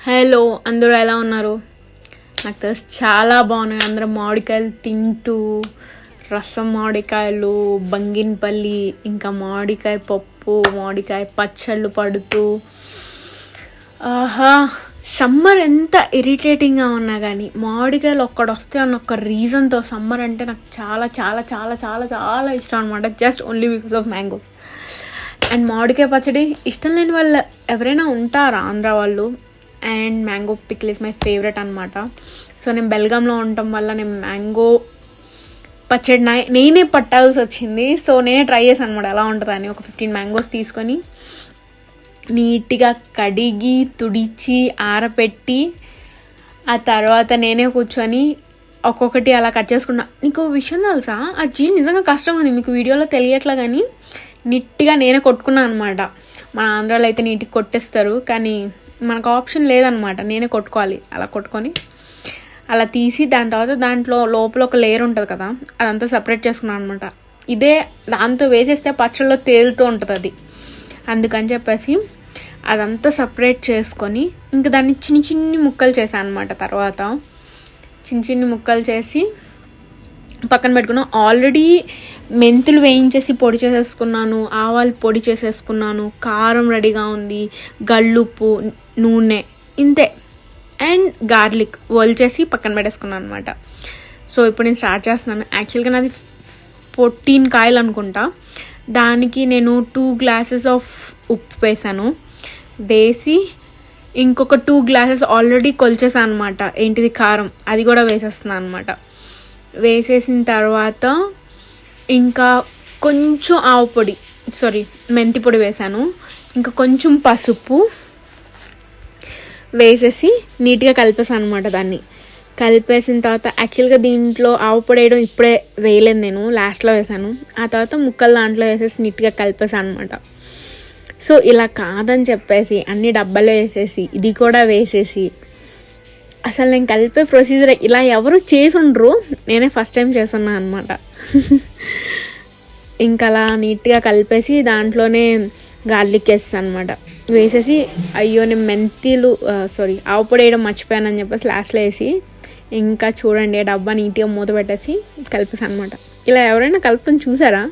Hello, అందరూ ఎలా ఉన్నారు? నాకు తెలిసి చాలా బాగున్నాయి. అందరూ మామిడికాయలు తింటూ, రసం మామిడికాయలు, బంగినపల్లి, ఇంకా మామిడికాయ పప్పు, మామిడికాయ పచ్చళ్ళు పడుతూ, ఆహా, సమ్మర్ ఎంత ఇరిటేటింగ్గా ఉన్నా కానీ మామిడికాయలు ఒక్కడొస్తే అన్న ఒక రీజన్తో సమ్మర్ అంటే నాకు చాలా చాలా చాలా చాలా చాలా ఇష్టం అనమాట. Just only because of mango. And మామిడికాయ పచ్చడి ఇష్టం లేని వాళ్ళు ఎవరైనా ఉంటారా? ఆంధ్ర వాళ్ళు. And mango pickle is my favourite అనమాట. సో నేను బెల్గాంలో ఉండటం వల్ల నేను మ్యాంగో పచ్చడి నేనే పట్టాల్సి వచ్చింది. సో నేనే ట్రై చేశాను అనమాట ఎలా ఉంటుందని. ఒక 15 మ్యాంగోస్ తీసుకొని నీట్గా కడిగి తుడిచి ఆరపెట్టి ఆ తర్వాత నేనే కూర్చొని ఒక్కొక్కటి అలా కట్ చేసుకున్నా. నీకు విషయం తెలుసా, ఆ జీన్ నిజంగా కష్టంగా ఉంది, మీకు వీడియోలో తెలియట్లా కానీ నీట్గా నేనే కొట్టుకున్నాను అనమాట. మన ఆంధ్రాలో అయితే నీట్గా కొట్టేస్తారు, కానీ మనకు ఆప్షన్ లేదనమాట, నేనే కొట్టుకోవాలి. అలా కొట్టుకొని అలా తీసి దాని తర్వాత దాంట్లో లోపల ఒక లేయర్ ఉంటుంది కదా, అదంతా సపరేట్ చేసుకున్నాను అనమాట. ఇదే దాంతో వేసేస్తే పచ్చళ్ళలో తేలుతూ ఉంటుంది అది, అందుకని చెప్పేసి అదంతా సపరేట్ చేసుకొని ఇంకా దాన్ని చిన్ని చిన్ని ముక్కలు చేశాను అనమాట. తర్వాత చిన్ని చిన్ని ముక్కలు చేసి పక్కన పెట్టుకున్నాను. ఆల్రెడీ మెంతులు వేయించేసి పొడి చేసేసుకున్నాను, ఆవాలు పొడి చేసేసుకున్నాను, కారం రెడీగా ఉంది, గల్లుప్పు, నూనె, ఇంతే. అండ్ గార్లిక్ వల్చేసి పక్కన పెట్టేసుకున్నాను అనమాట. సో ఇప్పుడు నేను స్టార్ట్ చేస్తున్నాను. యాక్చువల్గా నాది 14 కాయలు అనుకుంటా. దానికి నేను 2 గ్లాసెస్ ఆఫ్ ఉప్పు వేసాను. వేసి ఇంకొక 2 గ్లాసెస్ ఆల్రెడీ కొలిచేసాను అనమాట. ఏంటిది కారం, అది కూడా వేసేస్తున్నాను అనమాట. వేసేసిన తర్వాత ఇంకా కొంచెం ఆవు పొడి, మెంతి పొడి వేసాను. ఇంకా కొంచెం పసుపు వేసేసి నీట్గా కలిపేసాను అనమాట. దాన్ని కలిపేసిన తర్వాత యాక్చువల్గా దీంట్లో ఆవు పొడి వేయడం ఇప్పుడే వేయలేదు, నేను లాస్ట్లో వేసాను. ఆ తర్వాత ముక్కలు దాంట్లో వేసేసి నీట్గా కలిపేసాను అనమాట. సో ఇలా కాదని చెప్పేసి అన్ని డబ్బాలో వేసేసి ఇది కూడా వేసేసి అసలు నేను కలిపే ప్రొసీజర్ ఇలా ఎవరు చేసి ఉండరు, నేనే ఫస్ట్ టైం చేస్తున్నాను అనమాట. ఇంకా అలా నీట్గా కలిపేసి దాంట్లోనే గార్లిక్ వేస్తాను అనమాట. వేసేసి అయ్యో నేను ఆవు పొడి వేయడం మర్చిపోయానని చెప్పేసి లాస్ట్లో వేసి ఇంకా చూడండి డబ్బా నీట్గా మూత పెట్టేసి కలిపేసాను అనమాట. ఇలా ఎవరైనా కలపడం చూసారా?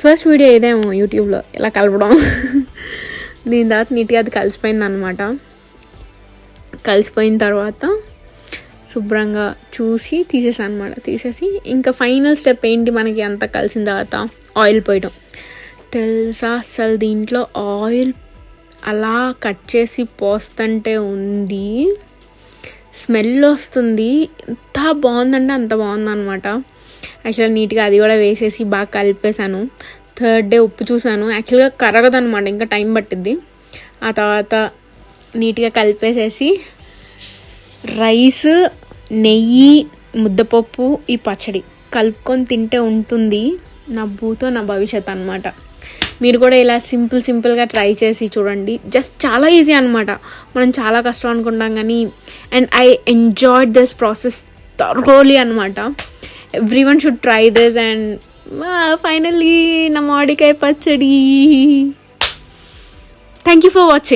ఫస్ట్ వీడియో ఇదేమో యూట్యూబ్లో ఇలా కలపడం. దీని తర్వాత నీట్గా అది కలిసిపోయింది అనమాట. కలిసిపోయిన తర్వాత శుభ్రంగా చూసి తీసేసాను అనమాట. తీసేసి ఇంకా ఫైనల్ స్టెప్ ఏంటి, మనకి అంత కలిసిన తర్వాత ఆయిల్ పోయడం. తెలుసా అసలు దీంట్లో ఆయిల్ అలా కట్ చేసి పోస్తుంటే ఉంది, స్మెల్ వస్తుంది. ఎంత బాగుందంటే అంత బాగుందన్నమాట. యాక్చువల్గా నీట్గా అది కూడా వేసేసి బాగా కలిపేశాను. 3rd డే ఉప్పు చూసాను, యాక్చువల్గా కరగదనమాట, ఇంకా టైం పట్టిద్ది. ఆ తర్వాత నీట్గా కలిపేసేసి రైస్, నెయ్యి, ముద్దపప్పు, ఈ పచ్చడి కలుపుకొని తింటే ఉంటుంది నా భూతో నా భవిష్యత్ అనమాట. మీరు కూడా ఇలా సింపుల్గా ట్రై చేసి చూడండి. జస్ట్ చాలా ఈజీ అనమాట. మనం చాలా కష్టం అనుకుంటాం కానీ, and I enjoyed this process thoroughly అనమాట. Everyone should try this. And finally నా మామిడికాయ పచ్చడి. Thank you for watching.